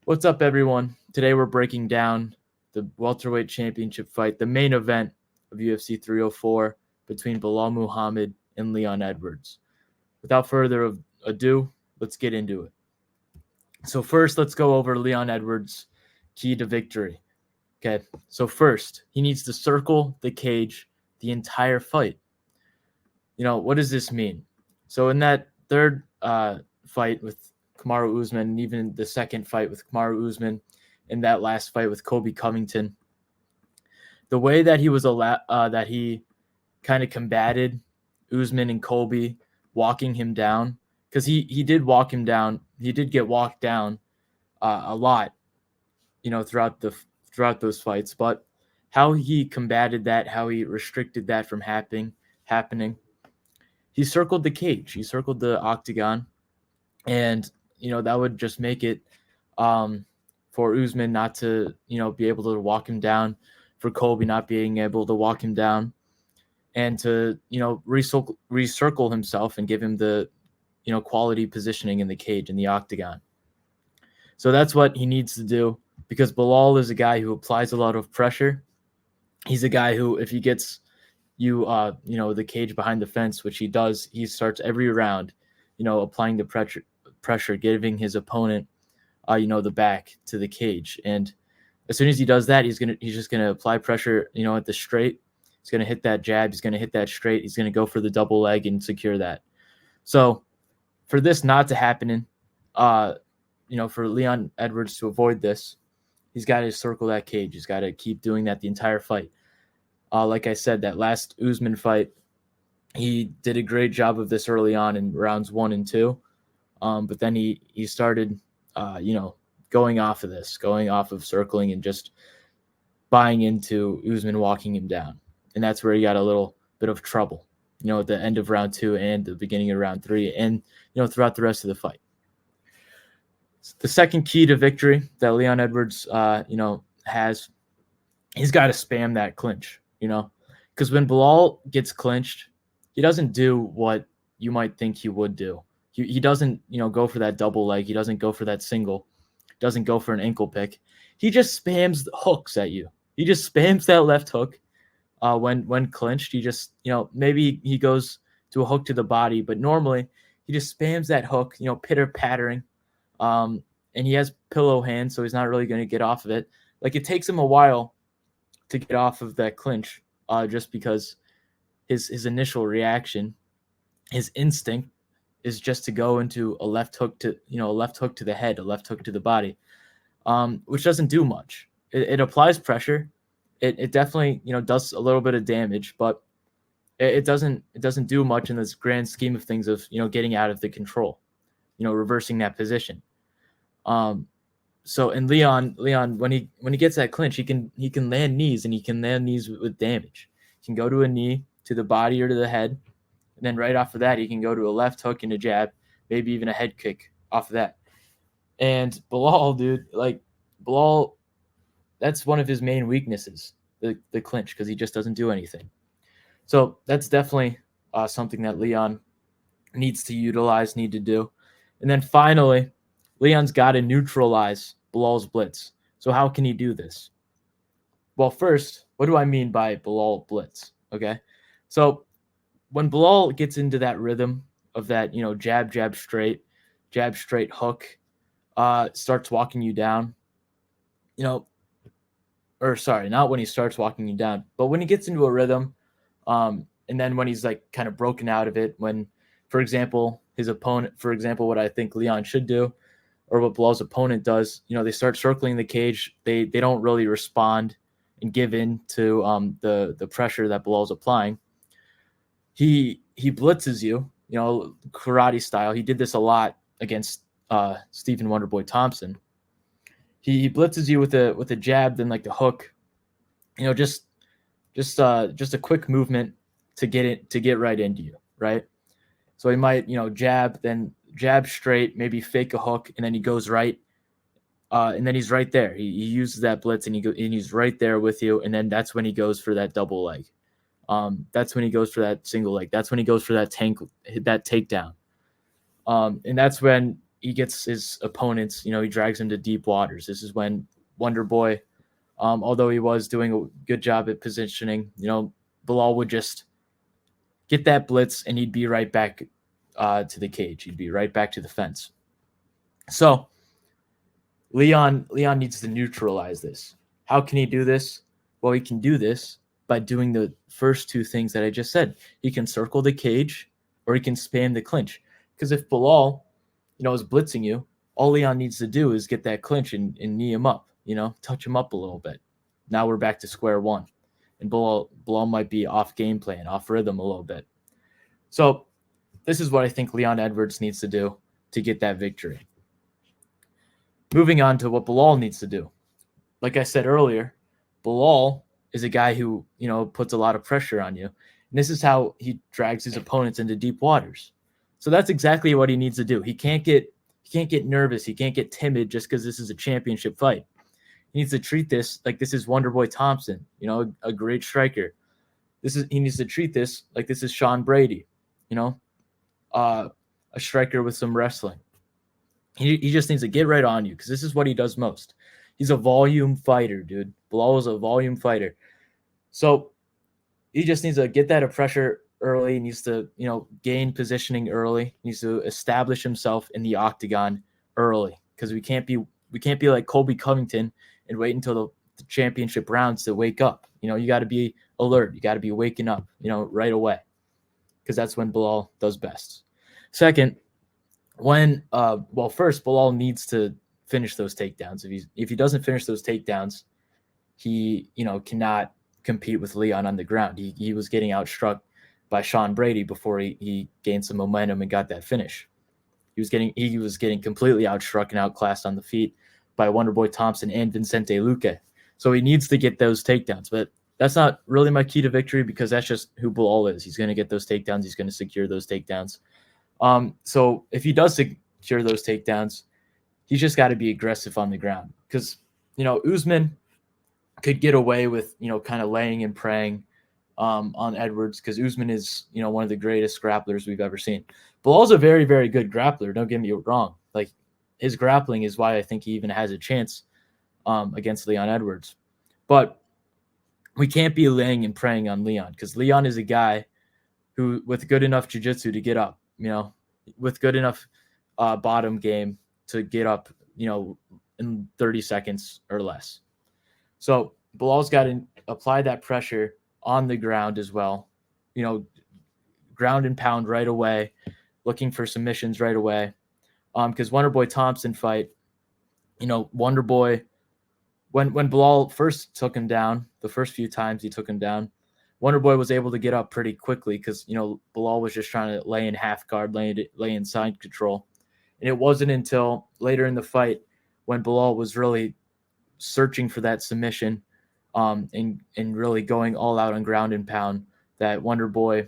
What's up, everyone? Today we're breaking down the welterweight championship fight, the main event of UFC 304 between Belal Muhammad and Leon Edwards. Without further ado, let's get into it. So first, let's go over Leon Edwards' key to victory. Okay, so first, he needs to circle the cage the entire fight. What does this mean? So in that third fight with Kamaru Usman, and even the second fight with Kamaru Usman, in that last fight with Colby Covington, the way that he kind of combated Usman and Colby, walking him down, because he did walk him down. He did get walked down a lot, throughout those fights. But how he combated that, how he restricted that from happening. He circled the cage. He circled the octagon, and that would just make it for Usman not to be able to walk him down, for Colby not being able to walk him down, and to recircle himself and give him the quality positioning in the cage, in the octagon. So that's what he needs to do, because Belal is a guy who applies a lot of pressure. He's a guy who, if he gets the cage behind the fence, which he does, he starts every round, applying the pressure, giving his opponent, the back to the cage. And as soon as he does that, he's just gonna apply pressure, at the straight. He's gonna hit that jab. He's gonna hit that straight. He's gonna go for the double leg and secure that. So for this not to happen, for Leon Edwards to avoid this, he's got to circle that cage. He's got to keep doing that the entire fight. Like I said, that last Usman fight, he did a great job of this early on in rounds 1 and 2. But then he started, going off of circling and just buying into Usman walking him down. And that's where he got a little bit of trouble, at the end of round 2 and the beginning of round 3 and, throughout the rest of the fight. The second key to victory that Leon Edwards, has, he's got to spam that clinch, because when Belal gets clinched, he doesn't do what you might think he would do. He doesn't, go for that double leg. He doesn't go for that single. Doesn't go for an ankle pick. He just spams hooks at you. He just spams that left hook when clinched. He just, maybe he goes to a hook to the body, but normally he just spams that hook, pitter-pattering. And he has pillow hands, so he's not really going to get off of it. Like, it takes him a while to get off of that clinch, just because his initial reaction, his instinct, is just to go into a left hook to the head, a left hook to the body, which doesn't do much. It applies pressure. It definitely does a little bit of damage, but it doesn't do much in this grand scheme of things of getting out of the control, reversing that position. So in Leon, when he gets that clinch, he can land knees, and he can land knees with damage. He can go to a knee to the body or to the head, and then right off of that, he can go to a left hook and a jab, maybe even a head kick off of that. And Belal, dude, Belal, that's one of his main weaknesses, the clinch, because he just doesn't do anything. So that's definitely something that Leon needs to do. And then finally, Leon's got to neutralize Belal's blitz. So how can he do this? Well, first, what do I mean by Belal blitz? Okay, so when Belal gets into that rhythm of that, jab straight hook, starts walking you down, or sorry, not when he starts walking you down, but when he gets into a rhythm, and then when he's kind of broken out of it, when, for example, what I think Leon should do, or what Belal's opponent does, they start circling the cage. They don't really respond and give in to the pressure that Belal's applying. He blitzes you, karate style. He did this a lot against Stephen Wonderboy Thompson. He blitzes you with a jab, then the hook, just a quick movement to get right into you, right? So he might, jab, then jab straight, maybe fake a hook, and then he goes right, and then he's right there. He uses that blitz, and he's right there with you, and then that's when he goes for that double leg. That's when he goes for that single leg. That's when he goes for that takedown. And that's when he gets his opponents, he drags him to deep waters. This is when Wonder Boy, although he was doing a good job at positioning, Belal would just get that blitz and he'd be right back to the cage. He'd be right back to the fence. So Leon needs to neutralize this. How can he do this? Well, he can do this by doing the first two things that I just said. He can circle the cage or he can spam the clinch. Because if Belal, is blitzing you, all Leon needs to do is get that clinch and knee him up, touch him up a little bit. Now we're back to square one. And Belal might be off game plan, off rhythm a little bit. So this is what I think Leon Edwards needs to do to get that victory. Moving on to what Belal needs to do. Like I said earlier, Belal is a guy who, puts a lot of pressure on you. And this is how he drags his opponents into deep waters. So that's exactly what he needs to do. He can't get nervous. He can't get timid just because this is a championship fight. He needs to treat this like this is Wonder Boy Thompson, a great striker. He needs to treat this like this is Sean Brady, a striker with some wrestling. He just needs to get right on you because this is what he does most. He's a volume fighter, dude. Belal is a volume fighter. So he just needs to get that pressure early. He needs to, gain positioning early. He needs to establish himself in the octagon early because we can't be like Colby Covington and wait until the championship rounds to wake up. You got to be alert. You got to be waking up, right away because that's when Belal does best. Second, first Belal needs to finish those takedowns. If he doesn't finish those takedowns, he cannot compete with Leon on the ground. He was getting outstruck by Sean Brady before he gained some momentum and got that finish. He was getting completely outstruck and outclassed on the feet by Wonder Boy Thompson and Vicente Luque. So he needs to get those takedowns, but that's not really my key to victory because that's just who Belal is. He's going to get those takedowns. He's going to secure those takedowns. So if he does secure those takedowns, he's just got to be aggressive on the ground because, Usman could get away with, kind of laying and praying on Edwards because Usman is, one of the greatest grapplers we've ever seen. Belal's a very, very good grappler. Don't get me wrong. Like his grappling is why I think he even has a chance against Leon Edwards. But we can't be laying and praying on Leon because Leon is a guy who, with good enough jiu-jitsu to get up, with good enough bottom game to get up, in 30 seconds or less. So Belal's got to apply that pressure on the ground as well, ground and pound right away, looking for submissions right away. Because Wonder Boy Thompson fight, Wonder Boy, when Belal first took him down, the first few times he took him down, Wonder Boy was able to get up pretty quickly because, Belal was just trying to lay in half guard, lay in side control. And it wasn't until later in the fight when Belal was really searching for that submission and really going all out on ground and pound that Wonder Boy,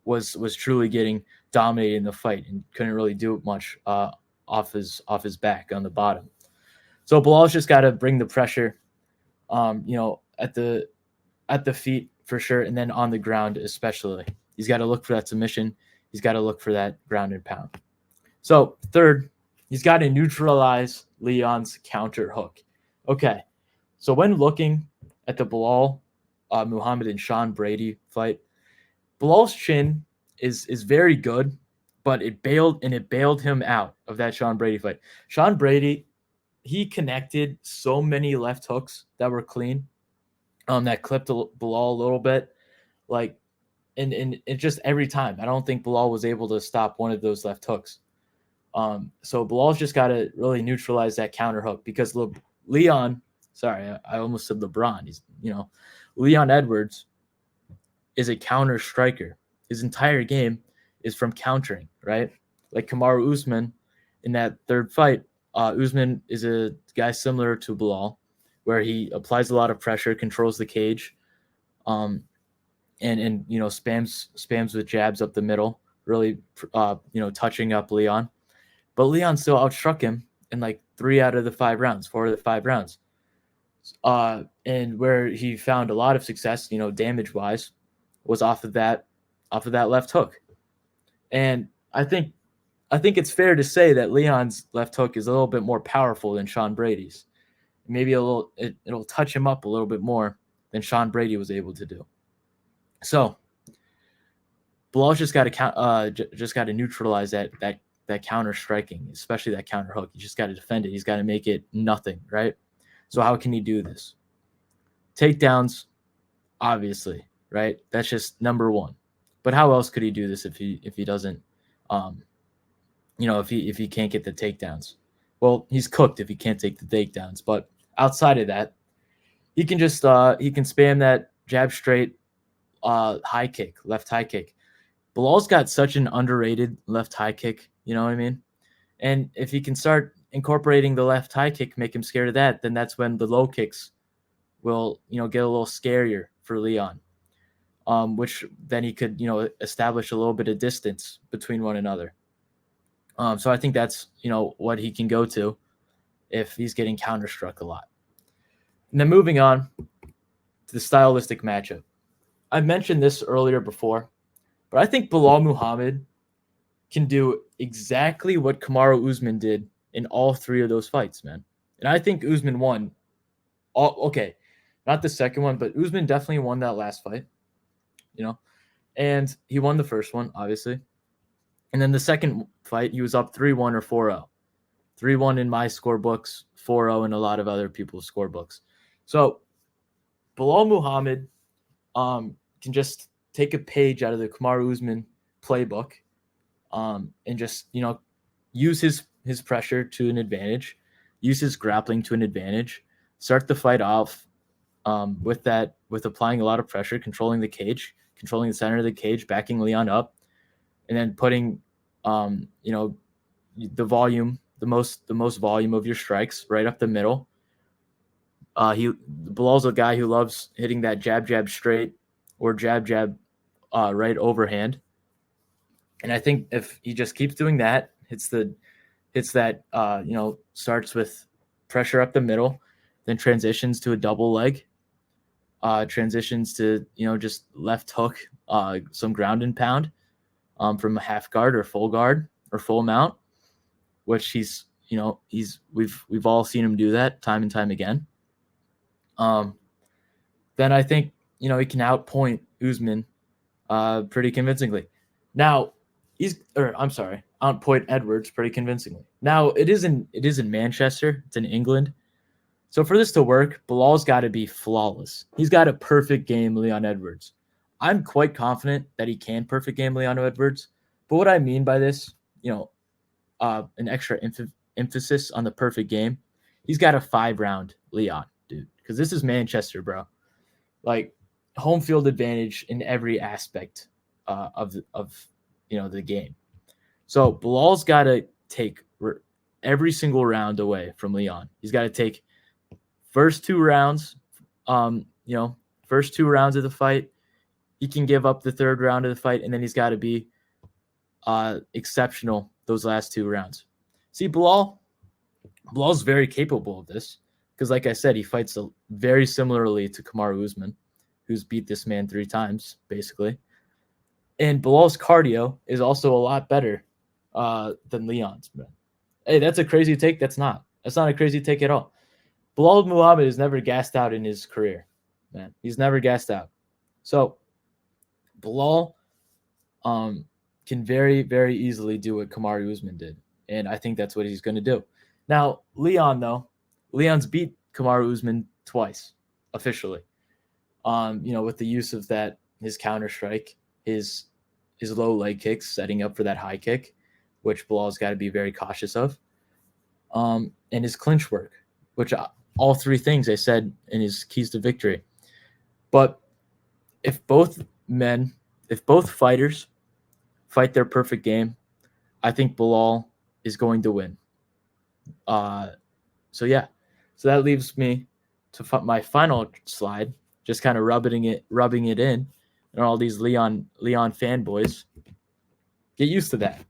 was truly getting dominated in the fight and couldn't really do much off his back on the bottom. So Belal's just got to bring the pressure, at the feet for sure, and then on the ground especially. He's got to look for that submission. He's got to look for that ground and pound. So third, he's got to neutralize Leon's counter hook. Okay, so when looking at the Belal, Muhammad, and Sean Brady fight, Belal's chin is very good, but it bailed him out of that Sean Brady fight. Sean Brady, he connected so many left hooks that were clean, that clipped Belal a little bit, like, and it just every time. I don't think Belal was able to stop one of those left hooks. So Belal's just got to really neutralize that counter hook because Leon, sorry, I almost said LeBron. He's, Leon Edwards is a counter striker. His entire game is from countering, right? Like Kamaru Usman in that third fight, Usman is a guy similar to Belal, where he applies a lot of pressure, controls the cage, and spams with jabs up the middle, really touching up Leon. But Leon still outstruck him in like 4 out of the 5 rounds. And where he found a lot of success, damage wise, was off of that left hook. And I think I think it's fair to say that Leon's left hook is a little bit more powerful than Sean Brady's. Maybe it'll touch him up a little bit more than Sean Brady was able to do. So Belal's just got to neutralize that counter striking, especially that counter hook. He just got to defend it. He's got to make it nothing, right? So how can he do this? Takedowns, obviously, right? That's just number one. But how else could he do this if he doesn't, if he can't get the takedowns? Well, he's cooked if he can't take the takedowns. But outside of that, he can just he can spam that jab straight high kick, left high kick. Belal's got such an underrated left high kick, you know what I mean? And if he can start incorporating the left high kick, make him scared of that, then that's when the low kicks will, get a little scarier for Leon. Which then he could, establish a little bit of distance between one another. So I think that's, what he can go to if he's getting counterstruck a lot. And then moving on to the stylistic matchup. I mentioned this earlier before, but I think Belal Muhammad can do exactly what Kamaru Usman did in all three of those fights, man. And I think Usman won. Okay, not the second one, but Usman definitely won that last fight, and he won the first one, obviously. And then the second fight, he was up 3-1 or 4-0. 3-1 in my scorebooks, 4-0 in a lot of other people's scorebooks. So Belal Muhammad can just take a page out of the Kamaru Usman playbook and just, use his pressure to an advantage, use his grappling to an advantage, start the fight off with applying a lot of pressure, controlling the cage, controlling the center of the cage, backing Leon up, and then putting, the volume, the most volume of your strikes right up the middle. Belal's a guy who loves hitting that jab straight or jab right overhand. And I think if he just keeps doing that, starts with pressure up the middle, then transitions to a double leg, transitions to, just left hook, some ground and pound from a half guard or full mount, which we've all seen him do that time and time again. Then I think, he can outpoint Usman pretty convincingly. Now, outpoint Edwards pretty convincingly. Now, it is in Manchester. It's in England. So for this to work, Belal's got to be flawless. He's got a perfect game Leon Edwards. I'm quite confident that he can perfect game Leon Edwards. But what I mean by this, an extra emphasis on the perfect game, he's got a 5-round Leon, dude. Because this is Manchester, bro. Like, home field advantage in every aspect of the game. So Belal's got to take every single round away from Leon. He's got to take first 2 rounds, first 2 rounds of the fight. He can give up the 3rd round of the fight, and then he's got to be exceptional those last 2 rounds. See, Belal's very capable of this because, like I said, he fights very similarly to Kamaru Usman, who's beat this man 3 times, basically. And Belal's cardio is also a lot better than Leon's. Man. Hey, that's a crazy take. That's not a crazy take at all. Belal Muhammad has never gassed out in his career, man. He's never gassed out. So Belal can very, very easily do what Kamaru Usman did. And I think that's what he's going to do. Now, Leon's beat Kamaru Usman twice, officially. With the use of his counter strike, his low leg kicks, setting up for that high kick, which Belal's got to be very cautious of, and his clinch work, which all 3 things I said in his keys to victory. But if both fighters fight their perfect game, I think Belal is going to win. So that leaves me to my final slide, just kind of rubbing it in, and all these Leon fanboys get used to that.